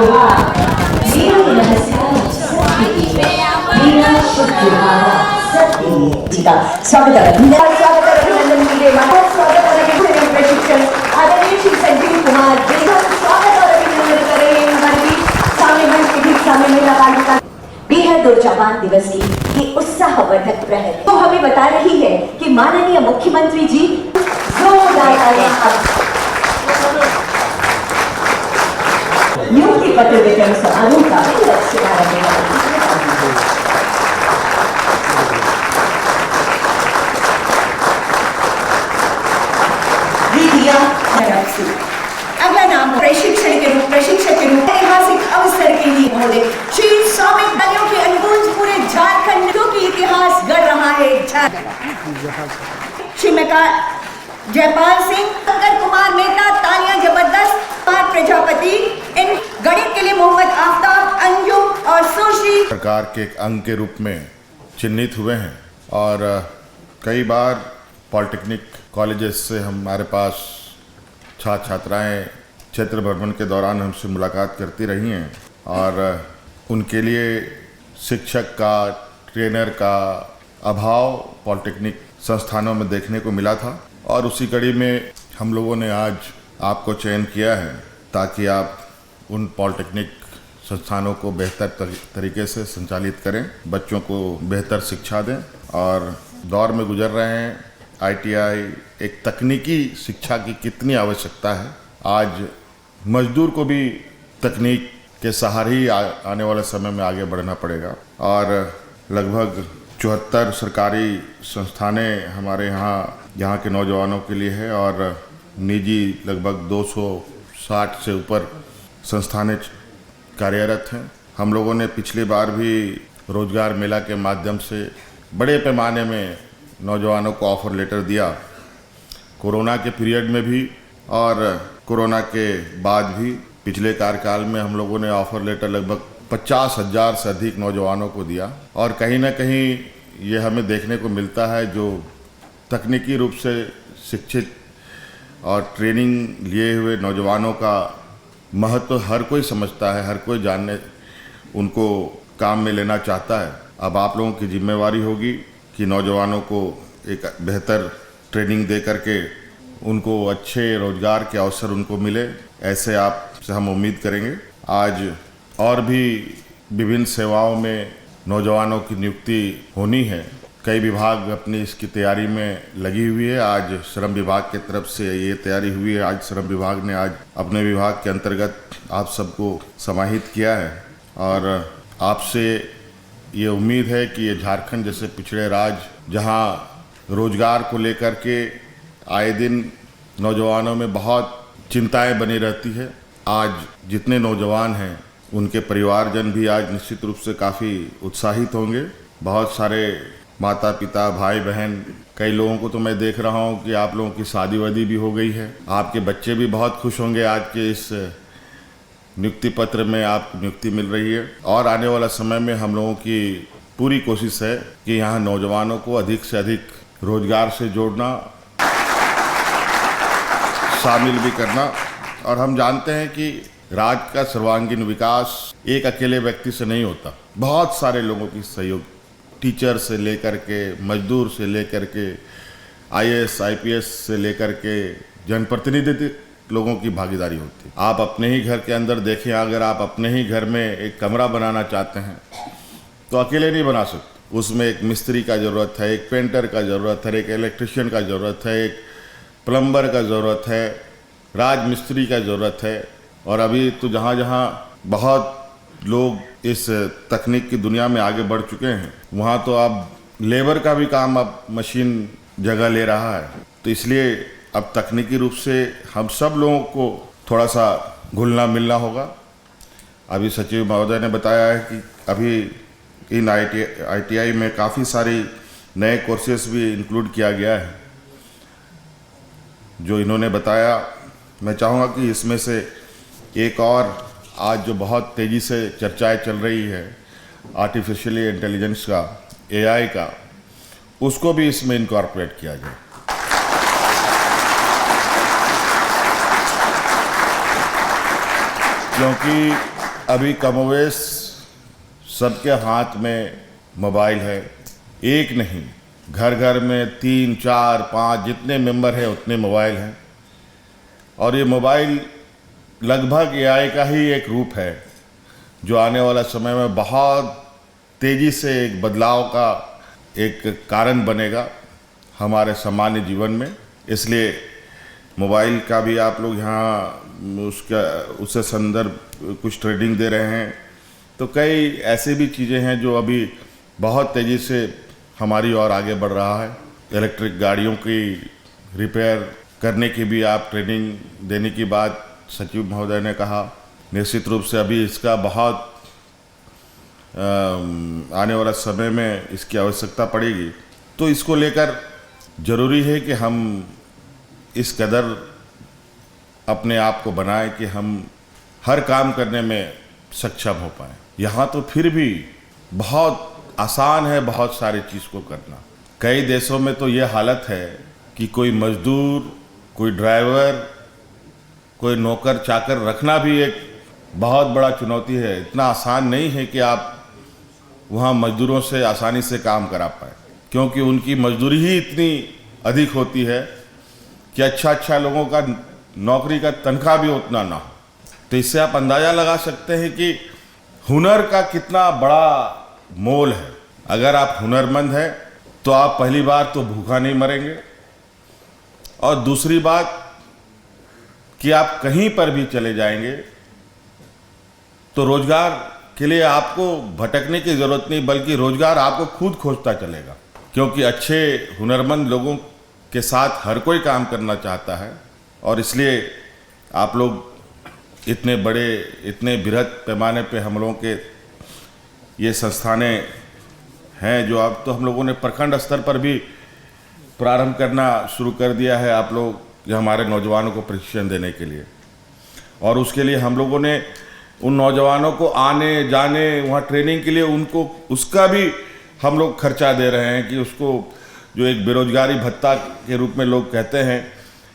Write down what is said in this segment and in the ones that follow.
स्वागत है अभिनंदन कीजिए स्वागत है प्रशिक्षण आदरणीय श्री संजीव कुमार स्वागत और अभिनंदन कर रहे हैं हमारे बीच सामने मंच के ठीक सामने महिला बालिका बेहद और जवान दिवस की ये उत्साहवर्धक प्रहर तो हमें बता रही है कि माननीय मुख्यमंत्री जी जोरदार नियुक्ति पत्र वितरण समारोह का अगला नाम प्रशिक्षक के रूप ऐतिहासिक अवसर के लिए महोदय श्री स्वामी बलियों के अनुकूल पूरे झारखंड की इतिहास गढ़ रहा है श्री जयपाल सिंह, शंकर कुमार मेहता, तालियां जबरदस्त, प्रजापति, इन गणित के लिए मोहम्मद आफ्ताब, अंजुम और सुश्री सरकार के एक अंग के रूप में चिन्हित हुए हैं और कई बार पॉलिटेक्निक कॉलेजेस से हमारे पास छात्र छात्राएं क्षेत्र भ्रमण के दौरान हमसे मुलाकात करती रही हैं और उनके लिए शिक्षक का, ट्रेनर का अभाव पॉलिटेक्निक संस्थानों में देखने को मिला था और उसी कड़ी में हम लोगों ने आज आपको चयन किया है ताकि आप उन पॉलिटेक्निक संस्थानों को बेहतर तरीके से संचालित करें, बच्चों को बेहतर शिक्षा दें और दौर में गुजर रहे हैं आईटीआई एक तकनीकी शिक्षा की कितनी आवश्यकता है। आज मजदूर को भी तकनीक के सहारे ही आने वाले समय में आगे बढ़ना पड़ेगा और लगभग 74 सरकारी संस्थानें हमारे यहाँ के नौजवानों के लिए है और निजी लगभग 260 से ऊपर संस्थानें कार्यरत हैं। हम लोगों ने पिछली बार भी रोजगार मेला के माध्यम से बड़े पैमाने में नौजवानों को ऑफर लेटर दिया, कोरोना के पीरियड में भी और कोरोना के बाद भी। पिछले कार्यकाल में हम लोगों ने ऑफर लेटर लगभग 50,000 से अधिक नौजवानों को दिया और कहीं ना कहीं ये हमें देखने को मिलता है जो तकनीकी रूप से शिक्षित और ट्रेनिंग लिए हुए नौजवानों का महत्व हर कोई समझता है, हर कोई जानने उनको काम में लेना चाहता है। अब आप लोगों की जिम्मेवारी होगी कि नौजवानों को एक बेहतर ट्रेनिंग दे करके उनको अच्छे रोजगार के अवसर उनको मिले, ऐसे आपसे हम उम्मीद करेंगे। आज और भी विभिन्न सेवाओं में नौजवानों की नियुक्ति होनी है, कई विभाग अपनी इसकी तैयारी में लगी हुई है। आज श्रम विभाग की तरफ से ये तैयारी हुई है, आज श्रम विभाग ने आज अपने विभाग के अंतर्गत आप सबको समाहित किया है और आपसे ये उम्मीद है कि ये झारखंड जैसे पिछड़े राज्य जहाँ रोजगार को लेकर के आए दिन नौजवानों में बहुत चिंताएं बनी रहती है, आज जितने नौजवान हैं उनके परिवारजन भी आज निश्चित रूप से काफ़ी उत्साहित होंगे। बहुत सारे माता पिता, भाई बहन, कई लोगों को तो मैं देख रहा हूँ कि आप लोगों की शादी वादी भी हो गई है, आपके बच्चे भी बहुत खुश होंगे आज के इस नियुक्ति पत्र में आपको नियुक्ति मिल रही है। और आने वाला समय में हम लोगों की पूरी कोशिश है कि यहाँ नौजवानों को अधिक से अधिक रोजगार से जोड़ना, शामिल भी करना। और हम जानते हैं कि राज्य का सर्वांगीण विकास एक अकेले व्यक्ति से नहीं होता, बहुत सारे लोगों की सहयोग, टीचर से लेकर के, मजदूर से लेकर के, आईएएस आईपीएस से लेकर के जनप्रतिनिधि लोगों की भागीदारी होती है। आप अपने ही घर के अंदर देखें, अगर आप अपने ही घर में एक कमरा बनाना चाहते हैं तो अकेले नहीं बना सकते, उसमें एक मिस्त्री का ज़रूरत है, एक पेंटर का ज़रूरत है, एक इलेक्ट्रिशियन का ज़रूरत है, एक प्लम्बर का ज़रूरत है, राज मिस्त्री का ज़रूरत है। और अभी तो जहाँ जहाँ बहुत लोग इस तकनीक की दुनिया में आगे बढ़ चुके हैं, वहाँ तो अब लेबर का भी काम अब मशीन जगह ले रहा है। तो इसलिए अब तकनीकी रूप से हम सब लोगों को थोड़ा सा घुलना मिलना होगा। अभी सचिव महोदय ने बताया है कि अभी इन आईटीआई में काफ़ी सारी नए कोर्सेस भी इंक्लूड किया गया है जो इन्होंने बताया। मैं चाहूँगा कि इसमें से एक और आज जो बहुत तेज़ी से चर्चाएं चल रही है आर्टिफिशियल इंटेलिजेंस का, एआई का, उसको भी इसमें इनकॉर्पोरेट किया जाए। क्योंकि अभी कमोवेश सबके हाथ में मोबाइल है। एक नहीं, घर घर में 3, 4, 5 जितने मेंबर हैं उतने मोबाइल हैं। और ये मोबाइल लगभग एआई का ही एक रूप है जो आने वाला समय में बहुत तेज़ी से एक बदलाव का एक कारण बनेगा हमारे सामान्य जीवन में। इसलिए मोबाइल का भी आप लोग यहाँ उससे संदर्भ कुछ ट्रेडिंग दे रहे हैं। तो कई ऐसे भी चीज़ें हैं जो अभी बहुत तेज़ी से हमारी ओर आगे बढ़ रहा है। इलेक्ट्रिक गाड़ियों की रिपेयर करने की भी आप ट्रेनिंग देने की बात सचिव महोदय ने कहा। निश्चित रूप से अभी इसका बहुत आने वाला समय में इसकी आवश्यकता पड़ेगी। तो इसको लेकर ज़रूरी है कि हम इस कदर अपने आप को बनाएं कि हम हर काम करने में सक्षम हो पाएँ। यहाँ तो फिर भी बहुत आसान है बहुत सारी चीज़ को करना। कई देशों में तो ये हालत है कि कोई मजदूर, कोई ड्राइवर, कोई नौकर चाकर रखना भी एक बहुत बड़ा चुनौती है। इतना आसान नहीं है कि आप वहाँ मजदूरों से आसानी से काम करा पाए, क्योंकि उनकी मजदूरी ही इतनी अधिक होती है कि अच्छा लोगों का नौकरी का तनख्वाह भी उतना ना हो। तो इससे आप अंदाज़ा लगा सकते हैं कि हुनर का कितना बड़ा मोल है। अगर आप हुनरमंद हैं तो आप पहली बात तो भूखा नहीं मरेंगे, और दूसरी बात कि आप कहीं पर भी चले जाएंगे तो रोजगार के लिए आपको भटकने की ज़रूरत नहीं, बल्कि रोजगार आपको खुद खोजता चलेगा। क्योंकि अच्छे हुनरमंद लोगों के साथ हर कोई काम करना चाहता है। और इसलिए आप लोग इतने बड़े, इतने बृहद पैमाने पे हम लोगों के ये संस्थानें हैं जो अब तो हम लोगों ने प्रखंड स्तर पर भी प्रारंभ करना शुरू कर दिया है। आप लोग हमारे नौजवानों को प्रशिक्षण देने के लिए, और उसके लिए हम लोगों ने उन नौजवानों को आने जाने वहाँ ट्रेनिंग के लिए उनको उसका भी हम लोग खर्चा दे रहे हैं कि उसको जो एक बेरोजगारी भत्ता के रूप में लोग कहते हैं,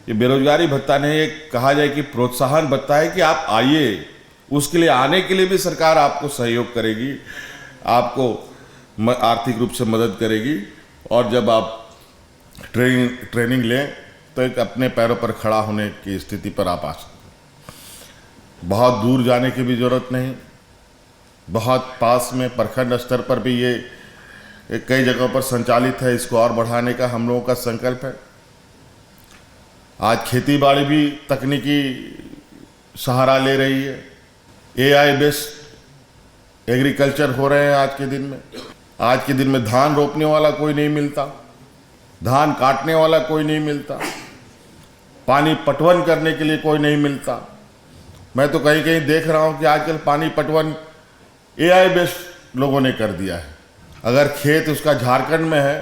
ये बेरोजगारी भत्ता नहीं, एक कहा जाए कि प्रोत्साहन भत्ता है कि आप आइए। उसके लिए आने के लिए भी सरकार आपको सहयोग करेगी, आपको आर्थिक रूप से मदद करेगी। और जब आप ट्रेनिंग लें तो एक अपने पैरों पर खड़ा होने की स्थिति पर आप आ सकते हैं। बहुत दूर जाने की भी ज़रूरत नहीं, बहुत पास में प्रखंड स्तर पर भी ये कई जगहों पर संचालित है। इसको और बढ़ाने का हम लोगों का संकल्प है। आज खेती बाड़ी भी तकनीकी सहारा ले रही है। एआई बेस्ड एग्रीकल्चर हो रहे हैं आज के दिन में। आज के दिन में धान रोपने वाला कोई नहीं मिलता, धान काटने वाला कोई नहीं मिलता, पानी पटवन करने के लिए कोई नहीं मिलता। मैं तो कहीं कहीं देख रहा हूँ कि आजकल पानी पटवन एआई बेस्ड लोगों ने कर दिया है। अगर खेत उसका झारखंड में है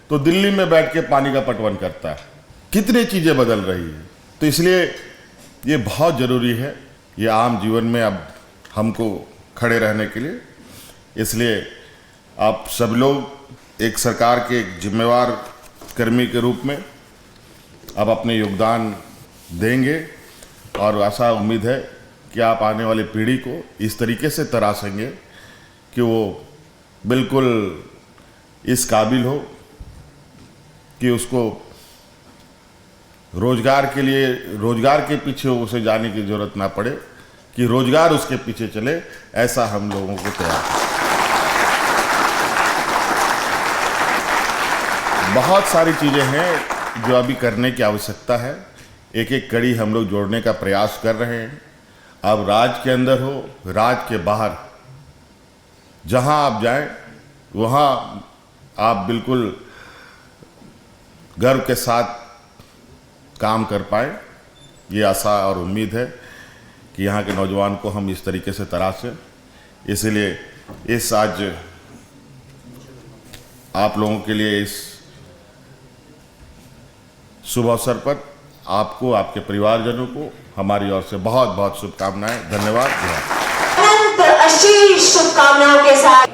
तो दिल्ली में बैठ के पानी का पटवन करता है। कितनी चीज़ें बदल रही है। तो इसलिए ये बहुत ज़रूरी है ये आम जीवन में अब हमको खड़े रहने के लिए। इसलिए आप सब लोग एक सरकार के एक जिम्मेवार कर्मी के रूप में अब अपने योगदान देंगे, और ऐसा उम्मीद है कि आप आने वाली पीढ़ी को इस तरीके से तराशेंगे कि वो बिल्कुल इस काबिल हो कि उसको रोजगार के लिए, रोजगार के पीछे उसे जाने की ज़रूरत ना पड़े, कि रोजगार उसके पीछे चले। ऐसा हम लोगों को तैयार है। बहुत सारी चीज़ें हैं जो अभी करने की आवश्यकता है। एक एक कड़ी हम लोग जोड़ने का प्रयास कर रहे हैं। अब राज्य के अंदर हो, राज्य के बाहर, जहां आप जाएं वहां आप बिल्कुल गर्व के साथ काम कर पाएं। ये आशा और उम्मीद है कि यहाँ के नौजवान को हम इस तरीके से तराशें। इसलिए इस आज आप लोगों के लिए इस शुभ अवसर पर आपको, आपके परिवारजनों को हमारी ओर से बहुत बहुत शुभकामनाएं। धन्यवाद। अनंत आशीष शुभकामनाओं के साथ